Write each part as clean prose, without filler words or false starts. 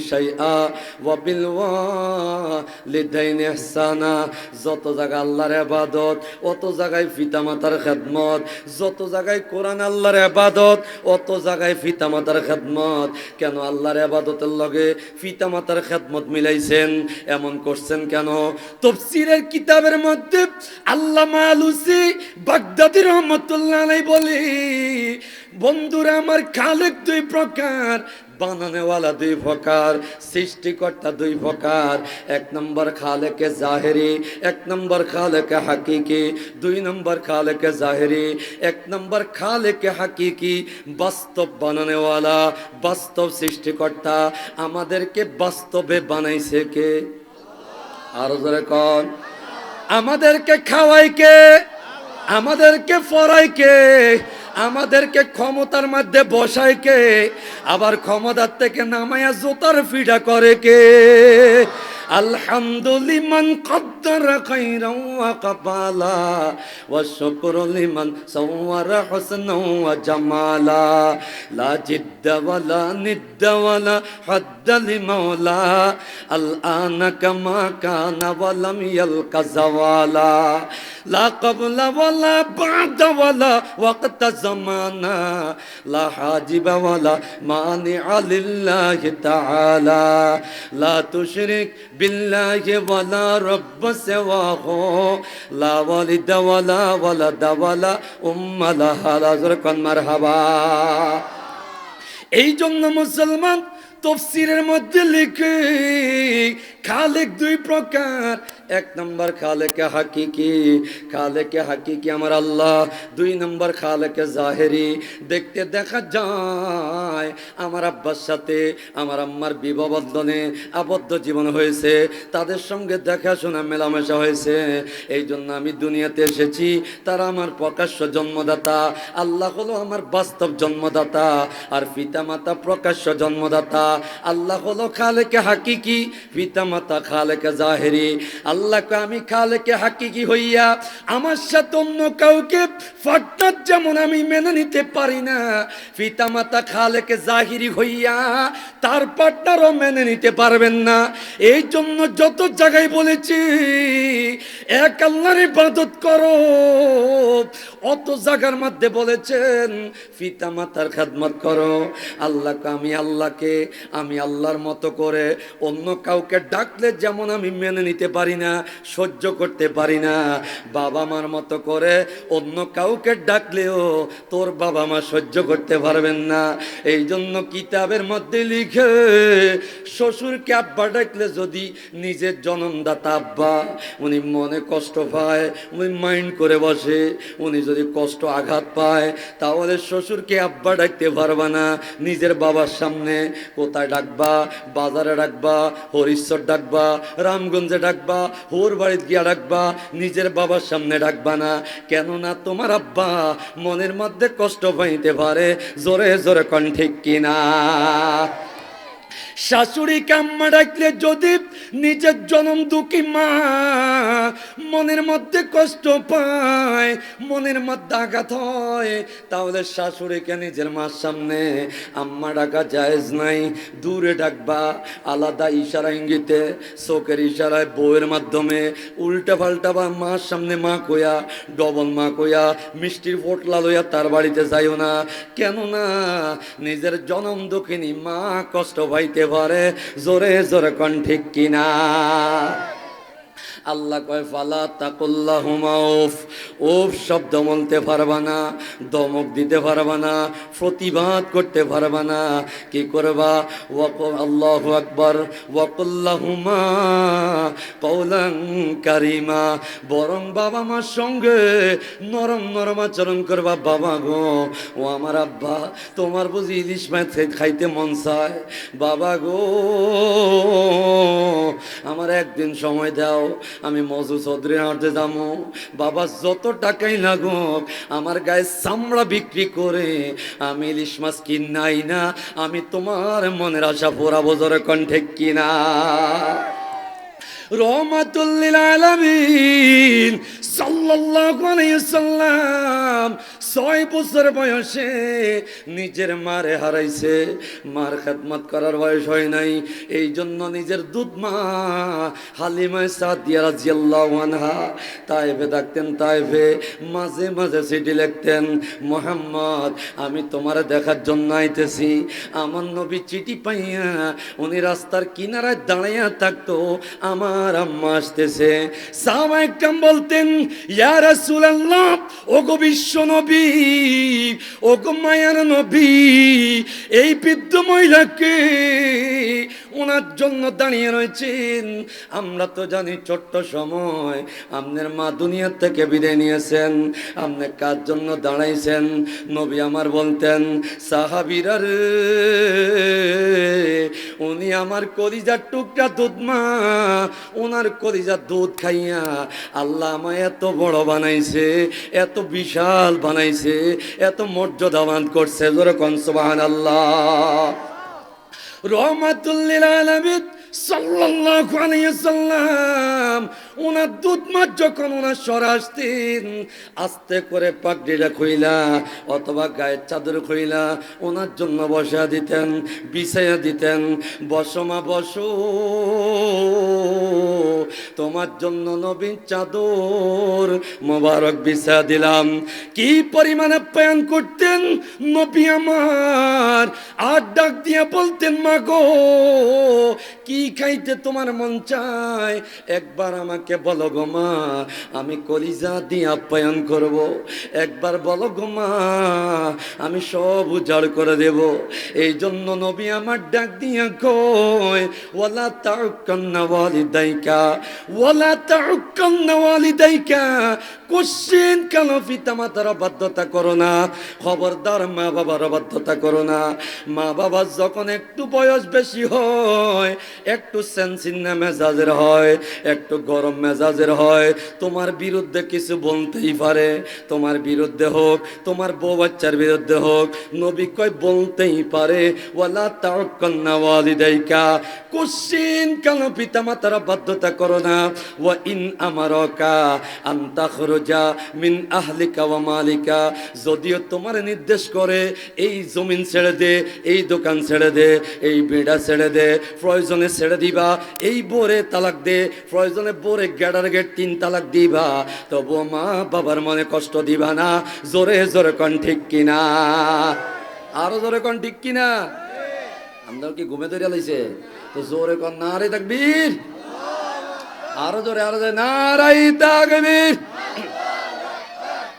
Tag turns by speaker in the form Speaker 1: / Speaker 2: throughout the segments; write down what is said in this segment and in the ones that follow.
Speaker 1: শাইআ ওয়া বিল ওয়ালিদাইনি ইহসানা। যত জায়গায় আল্লাহর ইবাদত অত জায়গায় পিতামাতার খেদমত, যত জায়গায় কোরআন আল্লাহর ইবাদত অত জায়গায় পিতামাতার খেদমত। কেন আল্লাহর ইবাদতের লগে পিতামাতার খেদমত মিলাইছেন? এমন করছেন কেন? তাফসীরের কিতাবের মধ্যে আল্লামা আলুসি বাগদাদী রহমাতুল্লাহ আলাইহি বলে, বন্ধুরা আমার, খালেক দুই প্রকার, বানানেওয়ালা দুই প্রকার, সৃষ্টিকর্তা দুই প্রকার। এক নম্বর খালেকে জাহেরি, এক নম্বর খালেকে হাকিকি। দুই নম্বর খালেকে জাহেরি, এক নম্বর খালেকে হাকিকি। বাস্তব বানানেওয়ালা, বাস্তব সৃষ্টিকর্তা। আমাদেরকে বাস্তবে বানাইছে কে? আরো জোরে কোন। আমাদেরকে খাওয়াই কে? আমাদেরকে পড়াই কে? আমাদেরকে ক্ষমতার মধ্যে বসায় কে? আবার ক্ষমতার থেকে নামায়া জোতার ফিডা করে কে? আলহামদুলিমান কদ্দারা খাইরাও ওয়া কাফালা ওয়া শুকরু লিমান সাওয়ারা হুসনাও ওয়া জামালা লা জিদ্দা ওয়ালা নিদ্দা ওয়ালা হাদ্দা লিমাওলা আল আনা কামা কানা ওয়া লাম ইয়ালকা জাওয়ালা লা ক্বাবলা ওয়ালা বা'দা ওয়ালা ওয়াক্তা জামানা লা হাজিবা ওয়ালা মানিআ লিল্লাহি তাআলা লা তুশরিক বিল্লাহি ওয়ালা রাব্ব সিওয়াহু লা ওয়ালিদা ওয়ালা ওয়ালাদা ওয়ালা উম্মা লাহা। লাযরকান মারহাবা। এই জন্য মুসলমান তাফসীরের মধ্যে লিখে খালেক দুই প্রকার। এক নম্বর খালেকে হাকিকি, খালেকে হাকিকি আমার আল্লাহ। দুই নম্বর খালেকে জাহেরি। দেখতে দেখা যায় আমার আব্বার সাথে আমার আম্মার বিবাহ বন্ধনে আবদ্ধ জীবন হয়েছে, তাদের সঙ্গে দেখাশোনা মেলামেশা হয়েছে। এই জন্য আমি দুনিয়াতে এসেছি। তারা আমার প্রকাশ্য জন্মদাতা, আল্লাহ হলো আমার বাস্তব জন্মদাতা, আর পিতামাতা প্রকাশ্য জন্মদাতা। আল্লাহ হলো খালেকে হাকিকি, পিতামাতা খালেকে জাহেরি। আল্লাহকে আমি খালেকে হাকিকি হইয়া আমার সাথে অন্য কাউকে পার্টনার যেমন আমি মেনে নিতে পারি না, পিতামাতা খালেকে জাহিরি হইয়া তার পার্টনারও মেনে নিতে পারবেন না। এই জন্য যত জায়গায় বলেছি এক আল্লাহর ইবাদত করো, অত জায়গার মধ্যে বলেছেন পিতামাতার খেদমত করো। আল্লাহকে আমি আল্লাহর মতো করে অন্য কাউকে ডাকলে যেমন আমি মেনে নিতে পারি না, সহ্য করতে পারি না, বাবা মার মতো করে অন্য কাউকে ডাকলেও তোর বাবা মা সহ্য করতে পারবেন না। এই জন্য কিতাবের মধ্যে লিখে, শ্বশুরকে আব্বা ডাকলে যদি নিজের জনমদাতা আব্বা উনি মনে কষ্ট পায়, উনি মাইন্ড করে বসে, উনি যদি কষ্ট আঘাত পায় তাহলে শ্বশুরকে আব্বা ডাকতে পারবা না। নিজের বাবার সামনে কোথায় ডাকবা? বাজারে ডাকবা, হরিশ্বর ডাকবা, রামগঞ্জে ডাকবা, হোর বাড়িতে গিয়া ডাকবা, নিজের বাবার সামনে ডাকবা না। কেননা তোমার আব্বা মনের মধ্যে কষ্ট পাইতে পারে। জোরে জোরে কোন ঠিক কিনা? শাশুড়ি কাম্মা ডাকলে যদি নিজের জনম দুঃখী মা মনের মধ্যে কষ্ট পায়, মনের মধ্যে আঘাত হয়, তাহলে শাশুড়িকে নিজের মার সামনে আম্মা ডাকা জায়েজ নাই। দূরে ডাকবা, আলাদা ইশারা ইঙ্গিতে, চোখের ইশারায়, বউয়ের মাধ্যমে উল্টা পাল্টা বা মার সামনে মা কইয়া, ডবল মা কইয়া, মিষ্টির পোটলা লইয়া তার বাড়িতে যাইও না। কেননা নিজের জনম দুঃখিনী মা কষ্ট পাইতে পারে। জোরে জোরে কোন ঠিক কিনা? আল্লাহ কয় ফালা তাকুল্লাহুমা উফ। উফ শব্দ বলতে পারবা না, দমক দিতে পারবা না, প্রতিবাদ করতে পারবা না। কি করবা? আল্লাহু আকবার। ওয়াকুল্লাহুমা কওলান কারিমা। বরং বাবা মার সঙ্গে নরম নরম আচরণ করবা। বাবা গো, ও আমার আব্বা, তোমার বুঝি ইলিশ মাছ খাইতে মন চায়? বাবা গো, আমার একদিন সময় দাও, আমি মজু চৌধুরী হাঁটতে যাবো। বাবা যত টাকাই লাগুক আমার গায়ে চামড়া বিক্রি করে আমি ইলিশ মাছ কিনাই না, আমি তোমার মনের আশা পোড়াবো। জোরে কোন ঠিক কিনা? রহমাতুল লিল আলামিন সাল্লাল্লাহু আলাইহি সাল্লাম 6 বছর বয়সে নিজের মারে হারাইছে। মার খেদমত করার বয়স হয় নাই, এই জন্য নিজের দুধ মা হালিমা সাদিয়া রাদিয়াল্লাহু আনহা তায়েফে থাকতেন। তায়েফে মাঝে মাঝে চিঠি লিখতেন, মুহাম্মদ আমি তোমার দেখার জন্য আইতেছি। আমার নবী চিঠি পাইয়া উনি রাস্তার কিনারায় দাঁড়াইয়া থাকতো, আমার আম্মা আসতেছে। সাহাবায়ে কেরাম বলতেন, ইয়া রাসূলুল্লাহ, ওগো বিশ্ব নবী, ওগো মায়ার নবী, এই বৃদ্ধ মহিলাকে ওনার জন্য দাঁড়িয়ে রয়েছেন। আমরা তো জানি ছোট্ট সময় আপনার মা দুনিয়া থেকে বিদায় নিয়েছেন, আপনি কার জন্য দাঁড়াইছেন? নবী আমার বলতেন, সাহাবীরা রে, উনি আমার কলিজার টুকরা দুধ মা, ওনার কলিজার দুধ খাইয়া আল্লাহ আমায় এত বড় বানাইছে, এত বিশাল বানাইছে, এত মর্যাদাবান করছে। জোরে কোন সুবহানাল্লাহ। রহমাতুল লিল আলামিন সাল্লাল্লাহু আলাইহি সাল্লাম ওনার দুধ মা যখন ওনার সর আসতেন, আস্তে করে পাগড়িটা খুইলা অথবা গায়ের চাদর খুইলা ওনার জন্য বসা দিতেন, বিছাইয়া দিতেন। বসো মা বসো, তোমার জন্য নবীন চাদর মোবারক বিছা দিলাম। কি পরিমাণ আপ্যায়ন করতেন নবী আমার। আর ডাক দিয়া বলতেন, মা গো, কি খাইতে তোমার মন চায় একবার আমাকে বলো গো মা, আমি কলিজা দিয়ে আপ্যায়ন করব। একবার বলো গো মা, আমি সব উজাড় করে দেব। এই জন্য নবী আমার ডাক দিয়া কয়, ওয়ালা তাউক্কান্না ওয়ালিদাইকা, ওয়ালা তাউক্কান্না ওয়ালিদাইকা, কোশ্চেন কেন পিতা মাতার অবাধ্যতা করো না, খবরদার মা বাবার অবাধ্যতা করো না। মা বাবার যখন একটু বয়স বেশি হয়, একটু সেন্সিন্না মেজাজের হয়, একটু গরম মেজাজের হয়, তোমার বিরুদ্ধে কিছু বলতেই পারে। তোমার বিরুদ্ধে হোক, তোমার বউ বাচ্চার বিরুদ্ধে হোক, নবী কয় বলতেই পারে। ওয়ালা তাউক্কান্না ওয়ালিদাইকা, কোশ্চেন কেন পিতা মাতার অবাধ্যতা করো না। ওয়া ইন আমারাকা আন তাখরুজা মিন আহলিকা ওয়া মালিকা, যদিও তোমার নির্দেশ করে এই জমিন ছেড়ে দে, এই দোকান ছেড়ে দে, এই বেড়া ছেড়ে দে, প্রয়োজনে ছেড়ে দিবা, এই বোরে তালাক দে, প্রয়োজনে বোরে গেড়ার গেট 3 তালাক দিবা, তবুও মা বাবার মনে কষ্ট দিবা না। জোরে জোরে কোন ঠিক কিনা? আরো জোরে কোন ঠিক কিনা? আমরা কি ঘুমে ধরে লাইছে? তো জোরে কোন নারে তাকবীর, আরো জোরে, আরো জোরে নারাই তাকবীর।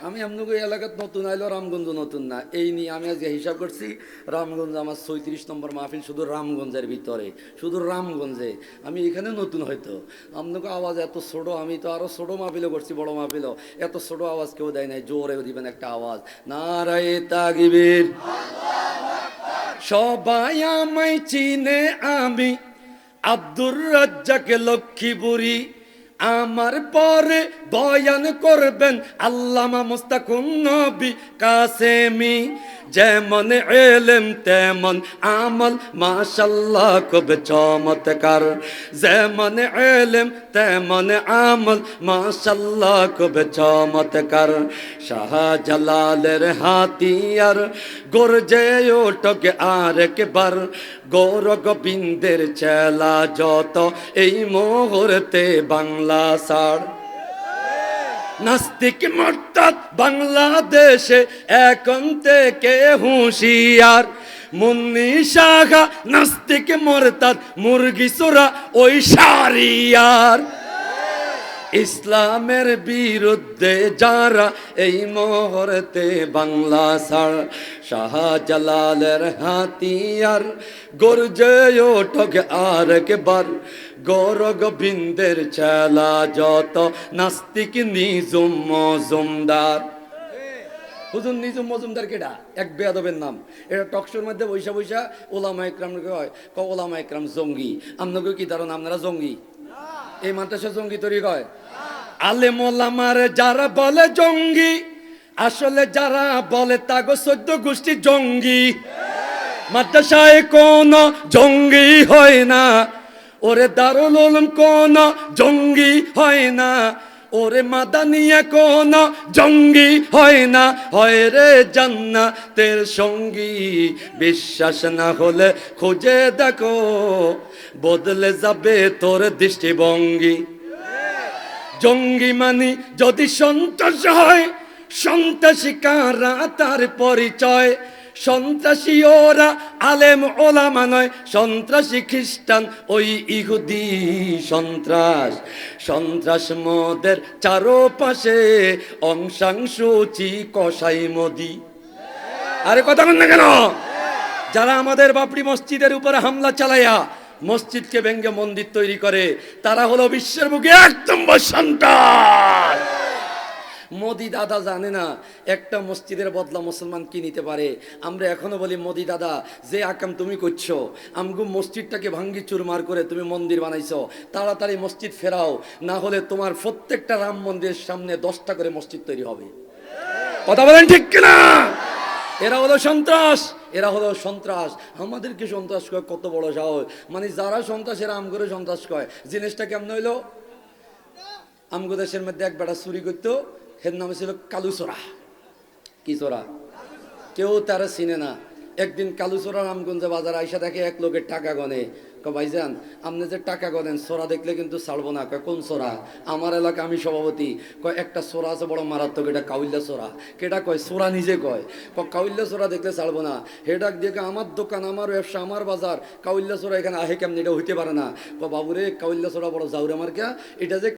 Speaker 1: আমি আপনাকে এলাকাত নতুন আইলো, রামগঞ্জ নতুন না, এই নিয়ে আমি আজকে হিসাব করছি। রামগঞ্জ আমার 37 নম্বর মাহফিল, শুধু রামগঞ্জের ভিতরে, শুধু রামগঞ্জে। আমি এখানে নতুন, হয়তো আপনাকে আওয়াজ এত ছোটো, আমি তো আরও ছোটো মাহফিলও করছি, বড় মাহফিলও, এত ছোটো আওয়াজ কেউ দেয় নাই। জোরেও দিবেন একটা আওয়াজ, নারায়ে তাকবীর। সবাই আমায় চিনে, আমি আব্দুর রাজ্জাক লক্ষ্মীপুরী। আমার পরে বয়ান করবেন আল্লামা মুস্তাকুম নবী কাসেমি। যেমন এলেম তেমন আমল, মাশাল্লাহ খুব চমৎকার। যেমন এলেম তেমন আমল, মাশাল্লাহ খুব চমৎকার। শাহজালালের হাতিয়ার গর্জে ওঠকে আরেকবার, গৌর গোবিন্দের চেলা যত এই মুহূর্তে বাংলা ছাড়। নাস্তিক মুরতাদ বাংলাদেশে এখন থেকে হুঁশিয়ার। মুন্নি শাখা নাস্তিক মুরতাদ, মুরগি চোরা ওই শারিয়ার। ইসলামের বিরুদ্ধে যারা এই মুহূর্তে বাংলা ছাড়। শাহজালালের হাতিয়ার গর্জে ওঠকে আরেকবার, গৌর গোবিন্দের চেলা যত নাস্তিক নিজুম মজুমদার। হুজুর নিজুম মজুমদার কেডা? এক বেয়াদবের নাম। এটা টকশোর মধ্যে বৈশা বৈশা ওলামা ইকরাম কয়, ওলামা ইকরাম জঙ্গি। আপনাকে কি ধারণা আপনারা জঙ্গি? এই মাদ্রাসা জঙ্গি তৈরি কয়? আলেম ওলামার যারা বলে জঙ্গি, আসলে যারা বলে তাগো 14 গোষ্ঠী জঙ্গি। মাদ্রাসায় কোন জঙ্গি হয় না, ওরে দারুল উলুম কোন জঙ্গি হয় না, ওরে মাদানিয়া কোন জঙ্গি হয় না, হয় রে জান্নাতের সঙ্গী। বিশ্বাস না হলে খুঁজে দেখো, বদলে যাবে তোর দৃষ্টিভঙ্গি। জঙ্গি মানি যদি সন্ত্রাস হয়, সন্ত্রাসী কারা তার পরিচয়। সন্ত্রাসী ওরা আলেম ওলামা নয়, সন্ত্রাসী খ্রিস্টান ওই ইহুদি। সন্ত্রাস সন্ত্রাস মোদের চারপাশে, অংশাংশুচি কসাই মোদি। আরে কথা বল না কেন? যারা আমাদের বাবরি মসজিদের উপরে হামলা চালাইয়া মসজিদকে ভেঙ্গে মন্দির তৈরি করে, তারা হলো বিশ্বের বুকে এক নম্বর সন্ত্রাস। মোদি দাদা জানে না একটা মসজিদের বদলা মুসলমান কি নিতে পারে। আমরা এখনো বলি, মোদি দাদা যে আকাম তুমি করছো, আমগো মসজিদটাকে ভাঙ্গি চুরমার করে তুমি মন্দির বানাইছো, তাড়াতাড়ি মসজিদ ফেরাও, না হলে তোমার প্রত্যেকটা রাম মন্দিরের সামনে 10টা করে মসজিদ তৈরি হবে। কথা বলেন ঠিক কিনা? এরা হলো সন্ত্রাস, এরা হলো সন্ত্রাস। আমাদেরকে সন্ত্রাস কয়, কত বড় সাহস! মানে যারা সন্ত্রাস এরা আমগরে সন্ত্রাস কয়। জিনিসটা কেমন হইলো? আমগো দেশের মধ্যে এক বেটা চুরি করতো, এর নামে ছিল কালু চোরা। কি চোরা? কেউ তারা চিনে না। একদিন কালু চোরা রামগঞ্জে বাজার আইসা দেখে এক লোকের টাকা গনে। ভাইজান আপনি যে টাকা গনেন, চোরা দেখলে কিন্তু ছাড়বো না। কয় কোন চোরা? আমার এলাকা আমি সভাপতি। কয় একটা চোরা আছে বড় মারাত্মক, এটা কাউল্লা চোরা। কেটা কয়? চোরা নিজে কয়। কাউল্লা চোরা দেখলে ছাড়বো না। হেডাক দিয়ে আমার দোকান, আমার ব্যবসা, আমার বাজার, কাউল্লা চোরা এখানে আহে কেমনি? এটা হইতে পারে না। বাবুরে কাউল্লা চোরা বড় যাউরে আমার কে, এটা যে